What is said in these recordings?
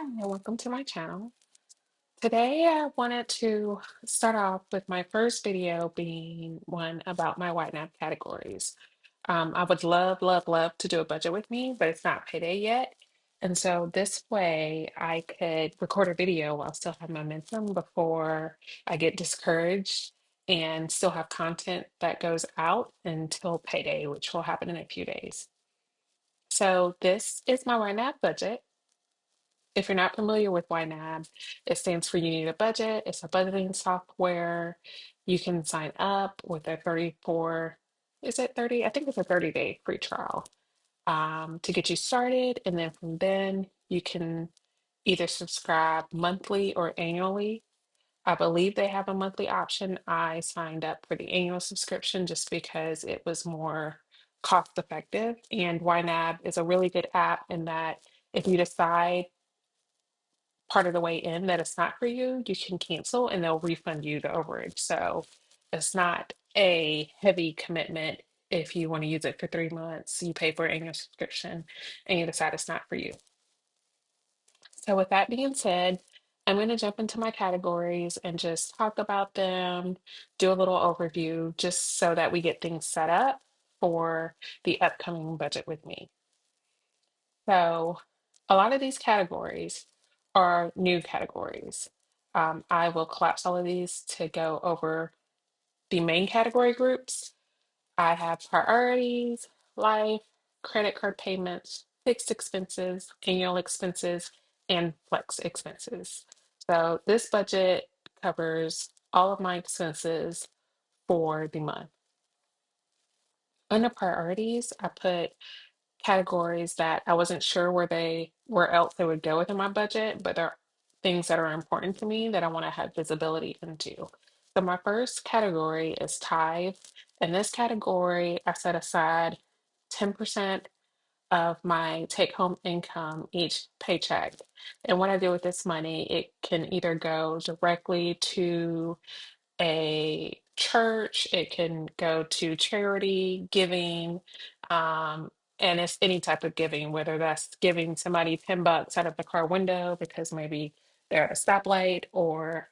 and welcome to my channel. Today I wanted to start off with my first video being one about my YNAB categories. I would love, love, love to do a budget with me, but it's not payday yet. And so this way I could record a video while I still have momentum before I get discouraged and still have content that goes out until payday, which will happen in a few days. So this is my YNAB budget. If you're not familiar with YNAB, it stands for You Need a Budget. It's a budgeting software. You can sign up with a 34, is it 30? I think it's a 30-day free trial to get you started. And then from then, you can either subscribe monthly or annually. I believe they have a monthly option. I signed up for the annual subscription just because it was more cost effective. And YNAB is a really good app in that if you decide part of the way in that it's not for you, you can cancel and they'll refund you the overage. So it's not a heavy commitment if you want to use it for 3 months, you pay for an annual subscription and you decide it's not for you. So with that being said, I'm going to jump into my categories and just talk about them, do a little overview just so that we get things set up for the upcoming budget with me. So a lot of these categories are new categories. I will collapse all of these to go over the main category groups. I have priorities, life, credit card payments, fixed expenses, annual expenses, and flex expenses. So this budget covers all of my expenses for the month. Under priorities, I put categories that I wasn't sure where else they would go within my budget, but they're things that are important to me that I want to have visibility into. So my first category is tithe. In this category, I set aside 10% of my take-home income each paycheck. And what I do with this money, it can either go directly to a church, it can go to charity giving, and it's any type of giving, whether that's giving somebody $10 out of the car window because maybe they're at a stoplight, or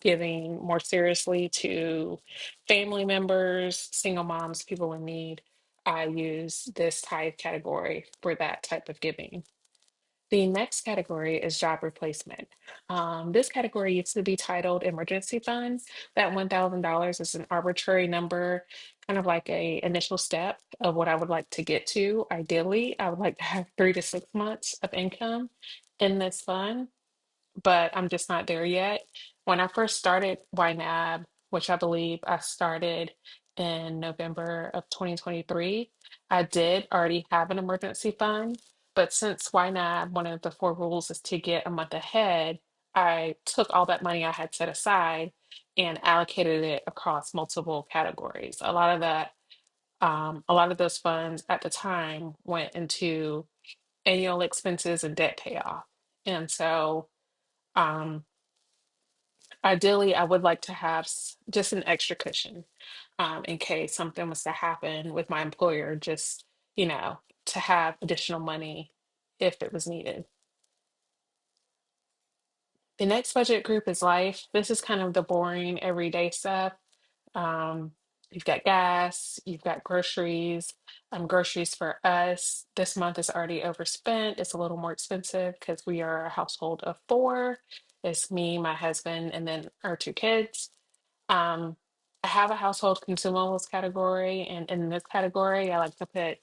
giving more seriously to family members, single moms, people in need. I use this tithe category for that type of giving. The next category is job replacement. This category used to be titled emergency fund. That $1,000 is an arbitrary number, kind of like a initial step of what I would like to get to. Ideally, I would like to have 3 to 6 months of income in this fund, but I'm just not there yet. When I first started YNAB, which I believe I started in November of 2023, I did already have an emergency fund. But since YNAB, one of the four rules is to get a month ahead, I took all that money I had set aside and allocated it across multiple categories. A lot of those funds at the time went into annual expenses and debt payoff. And so, um, ideally, I would like to have just an extra cushion in case something was to happen with my employer, just, to have additional money if it was needed. The next budget group is life. This is kind of the boring everyday stuff. Um, you've got gas, you've got groceries. Groceries for us this month is already overspent. It's a little more expensive because we are a household of four. It's me, my husband, and then our two kids. Um, I have a household consumables category, and in this category, I like to put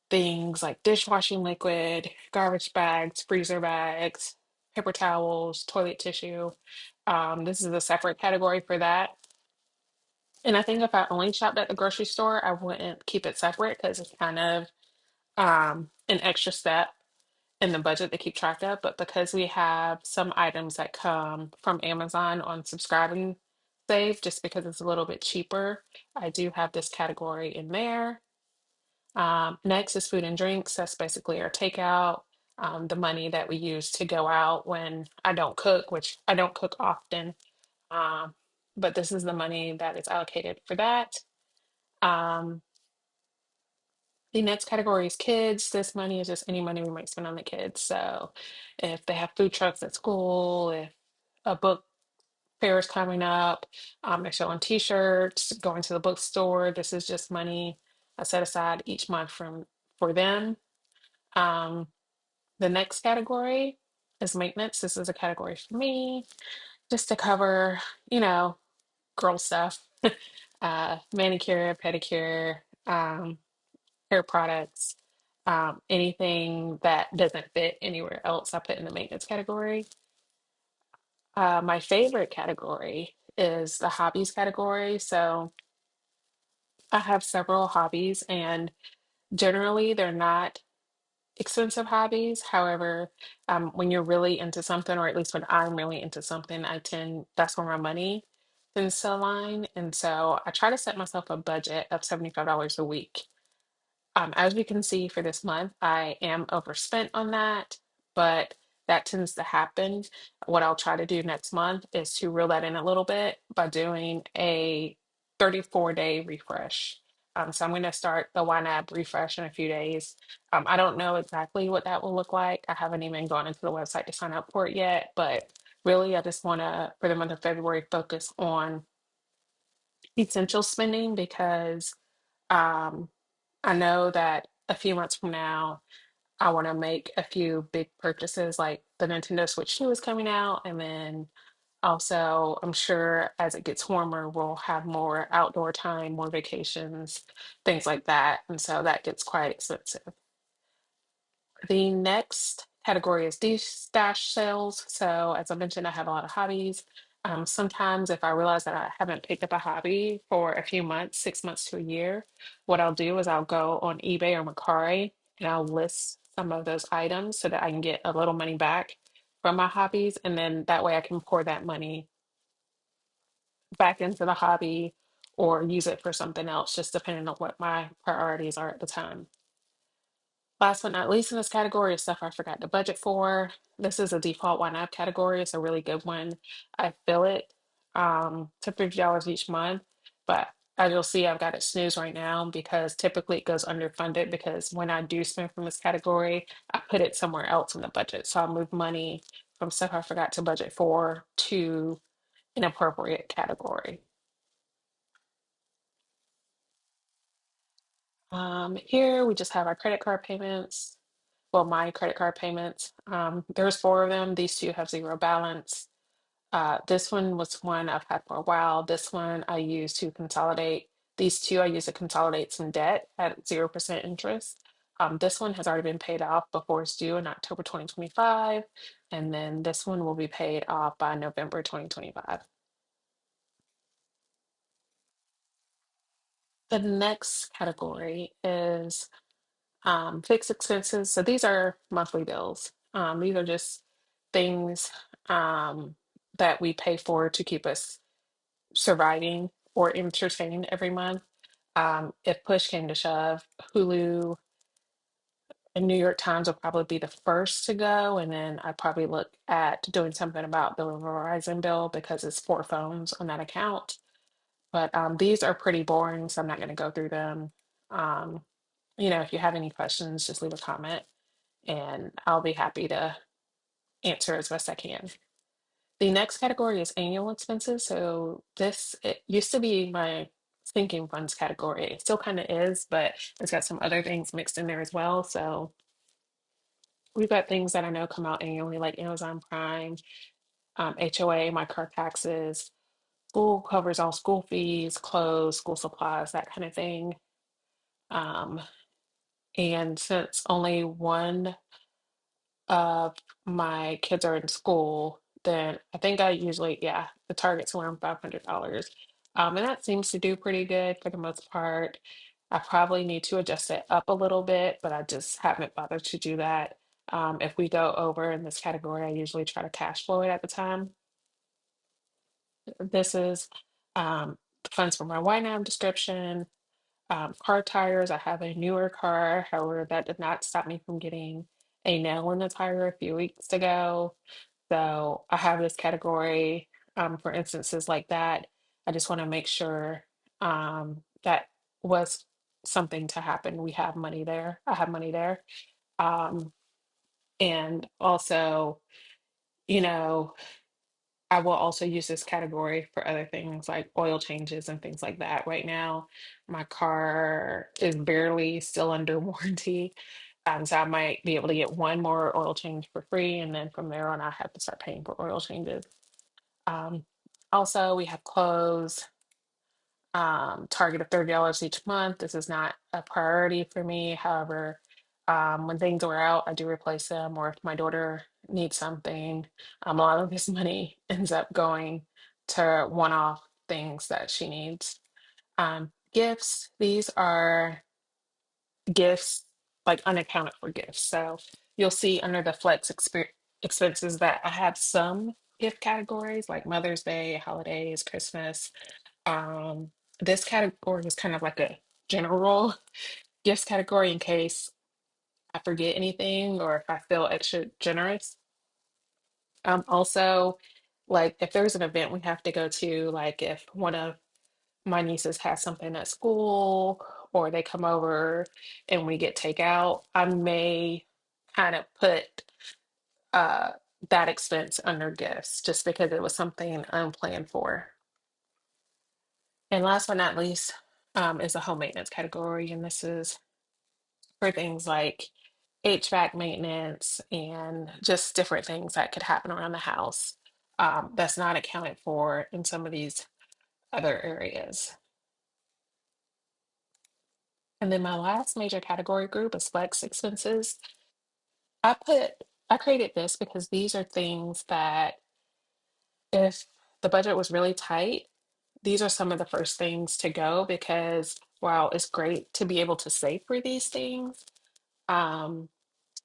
things like dishwashing liquid, garbage bags, freezer bags, paper towels, toilet tissue. This is a separate category for that. And I think if I only shopped at the grocery store, I wouldn't keep it separate because it's kind of an extra step in the budget to keep track of. But because we have some items that come from Amazon on subscribing save, just because it's a little bit cheaper, I do have this category in there. Next is food and drinks. That's basically our takeout, the money that we use to go out when I don't cook, which I don't cook often. Um, but this is the money that is allocated for that. Um, The next category is kids. This money is just any money we might spend on the kids. So if they have food trucks at school, if a book fair is coming up, they're selling t-shirts, going to the bookstore, this is just money I set aside each month from for them. Um, the next category is maintenance. This is a category for me, just to cover, you know, girl stuff, manicure, pedicure, hair products, anything that doesn't fit anywhere else, I put in the maintenance category. My favorite category is the hobbies category. So I have several hobbies, and generally they're not expensive hobbies. However, when you're really into something, or at least when I'm really into something, that's where my money tends to align. And so I try to set myself a budget of $75 a week. As we can see for this month, I am overspent on that, but that tends to happen. What I'll try to do next month is to reel that in a little bit by doing a 34-day refresh. So I'm going to start the YNAB refresh in a few days. I don't know exactly what that will look like. I haven't even gone into the website to sign up for it yet, but really, I just want to, for the month of February, focus on essential spending because um, I know that a few months from now, I want to make a few big purchases, like the Nintendo Switch 2 is coming out. And then also, I'm sure as it gets warmer, we'll have more outdoor time, more vacations, things like that. And so that gets quite expensive. The next category is stash sales. So, as I mentioned, I have a lot of hobbies. Sometimes, if I realize that I haven't picked up a hobby for a few months, 6 months to a year, what I'll do is I'll go on eBay or Mercari and I'll list some of those items so that I can get a little money back from my hobbies. And then that way I can pour that money back into the hobby or use it for something else, just depending on what my priorities are at the time. Last but not least in this category is stuff I forgot to budget for. This is a default YNAB category. It's a really good one. I fill it to $50 each month, but as you'll see, I've got it snooze right now because typically it goes underfunded because when I do spend from this category, I put it somewhere else in the budget. So I'll move money from stuff I forgot to budget for to an appropriate category. Here we just have our credit card payments. Well, my credit card payments. There's four of them. These two have zero balance. This one was one I've had for a while. This one I use to consolidate. These two I use to consolidate some debt at 0% interest. This one has already been paid off before it's due in October 2025. And then this one will be paid off by November 2025. The next category is fixed expenses. So these are monthly bills. These are just things that we pay for to keep us surviving or entertained every month. If push came to shove, Hulu and New York Times will probably be the first to go. And then I probably look at doing something about the Verizon bill because it's four phones on that account. But these are pretty boring, so I'm not going to go through them. Um, if you have any questions, just leave a comment and I'll be happy to answer as best I can. The next category is annual expenses. So it used to be my sinking funds category. It still kind of is, but it's got some other things mixed in there as well. So we've got things that I know come out annually, like Amazon Prime, HOA, my car taxes, school covers all school fees, clothes, school supplies, that kind of thing. Um, and since only one my kids are in school, then I think I usually, yeah, the target's around $500. And that seems to do pretty good for the most part. I probably need to adjust it up a little bit, but I just haven't bothered to do that. If we go over in this category, I usually try to cash flow it at the time. This is the funds for my YNAB description, car tires. I have a newer car. However, that did not stop me from getting a nail in the tire a few weeks ago. So I have this category for instances like that. I just want to make sure that was something to happen, we have money there. I have money there. Um, and also, you know, I will also use this category for other things like oil changes and things like that. Right now, my car is barely still under warranty. So I might be able to get one more oil change for free, and then from there on, I have to start paying for oil changes. Um, Also, we have clothes, target of $30 each month. This is not a priority for me. However, when things wear out, I do replace them, or if my daughter needs something, a lot of this money ends up going to one-off things that she needs. Gifts, these are gifts, like unaccounted for gifts. So you'll see under the expenses that I have some gift categories like Mother's Day, holidays, Christmas. um, this category is kind of like a general gifts category in case I forget anything or if I feel extra generous. Also, like if there's an event we have to go to, like if one of my nieces has something at school or they come over and we get takeout, I may kind of put uh, that expense under gifts just because it was something unplanned for. And last but not least, is a home maintenance category. And this is for things like HVAC maintenance and just different things that could happen around the house, that's not accounted for in some of these other areas. And then my last major category group is flex expenses. I put I created this because these are things that if the budget was really tight, these are some of the first things to go because while it's great to be able to save for these things, um,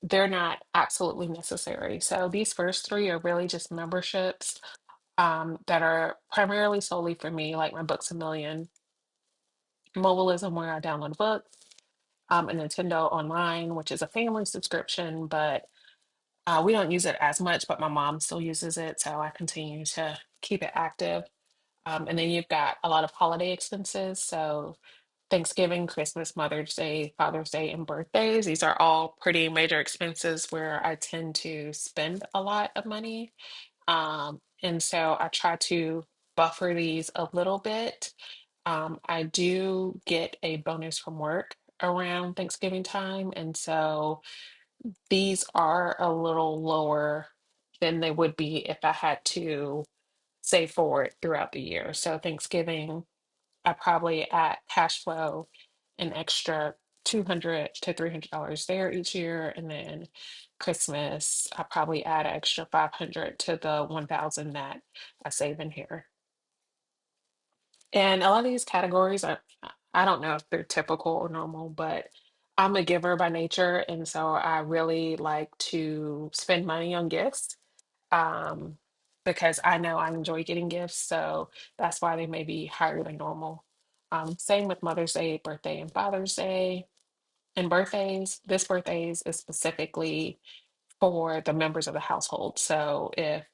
they're not absolutely necessary. So these first three are really just memberships, that are primarily solely for me, like my Books a Million, Mobilism, where I download books, and Nintendo Online, which is a family subscription, but we don't use it as much, but my mom still uses it, so I continue to keep it active. And then you've got a lot of holiday expenses. So Thanksgiving, Christmas, Mother's Day, Father's Day, and birthdays. These are all pretty major expenses where I tend to spend a lot of money. And so I try to buffer these a little bit. I do get a bonus from work around Thanksgiving time. And so these are a little lower than they would be if I had to save for it throughout the year. So Thanksgiving, I probably at cash flow an extra 200 to $300 there each year. And then Christmas, I probably add an extra 500 to the 1,000 that I save in here. And a lot of these categories, I don't know if they're typical or normal, but I'm a giver by nature. And so I really like to spend money on gifts, um, because I know I enjoy getting gifts. So that's why they may be higher than normal. Same with Mother's Day, birthday, and Father's Day. And birthdays, this birthdays is specifically for the members of the household. So if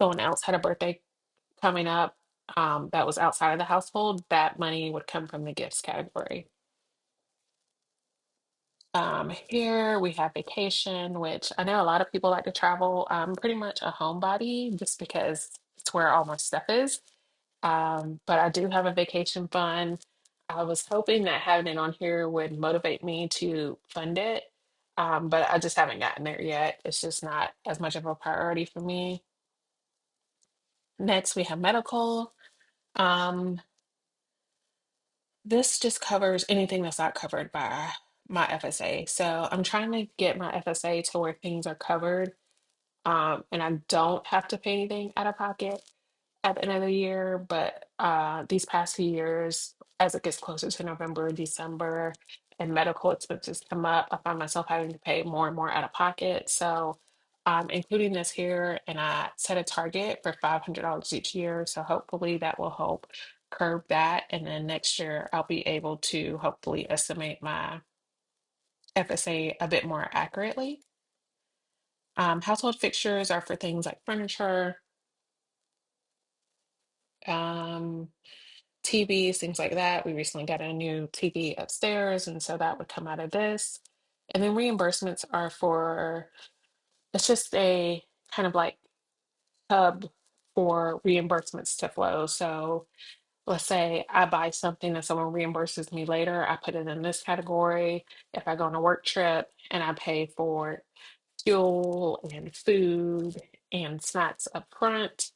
someone else had a birthday coming up, that was outside of the household, that money would come from the gifts category. Here we have vacation, which I know a lot of people like to travel. I'm pretty much a homebody just because it's where all my stuff is. But I do have a vacation fund. I was hoping that having it on here would motivate me to fund it, but I just haven't gotten there yet. It's just not as much of a priority for me. Next, we have medical. Um, this just covers anything that's not covered by my FSA. So I'm trying to get my FSA to where things are covered, and I don't have to pay anything out of pocket at the end of the year, but these past few years, as it gets closer to November, December, and medical expenses come up, I find myself having to pay more and more out of pocket. So I'm including this here, and I set a target for $500 each year. So hopefully that will help curb that. And then next year, I'll be able to hopefully estimate my FSA a bit more accurately. Household fixtures are for things like furniture. Um, TVs, things like that. We recently got a new TV upstairs, and so that would come out of this. And then reimbursements are for, it's just a kind of like hub for reimbursements to flow. So let's say I buy something and someone reimburses me later, I put it in this category. If I go on a work trip and I pay for fuel and food and snacks up front,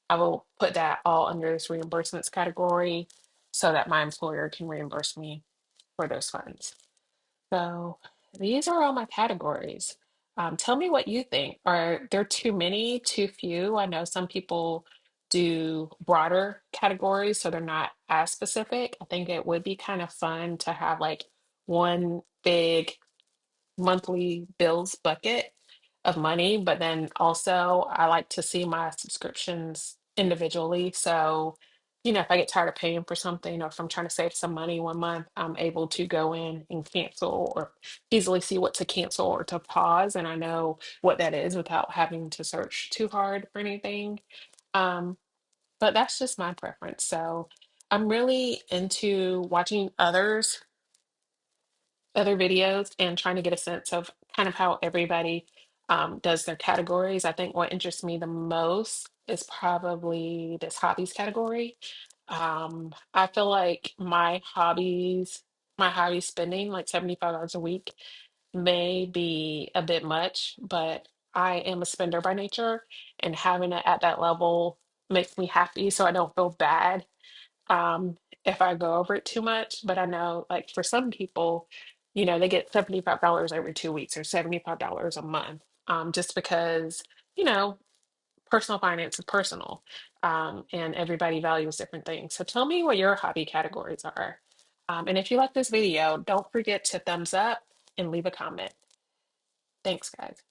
I will put that all under this reimbursements category so that my employer can reimburse me for those funds. So these are all my categories. Tell me what you think. Are there too many, too few? I know some people do broader categories, so they're not as specific. I think it would be kind of fun to have like one big monthly bills bucket of money, but then also I like to see my subscriptions individually. So, if I get tired of paying for something or if I'm trying to save some money one month, I'm able to go in and cancel or easily see what to cancel or to pause. And I know what that is without having to search too hard for anything. Um, but that's just my preference. So I'm really into watching other videos and trying to get a sense of kind of how everybody does their categories. I think what interests me the most is probably this hobbies category. I feel like my hobby spending like $75 a week may be a bit much, but I am a spender by nature, and having it at that level makes me happy so I don't feel bad if I go over it too much. But I know, like, for some people, they get $75 every 2 weeks or $75 a month, just because, you know, personal finance is personal, and everybody values different things. So tell me what your hobby categories are. And if you like this video, don't forget to thumbs up and leave a comment. Thanks, guys.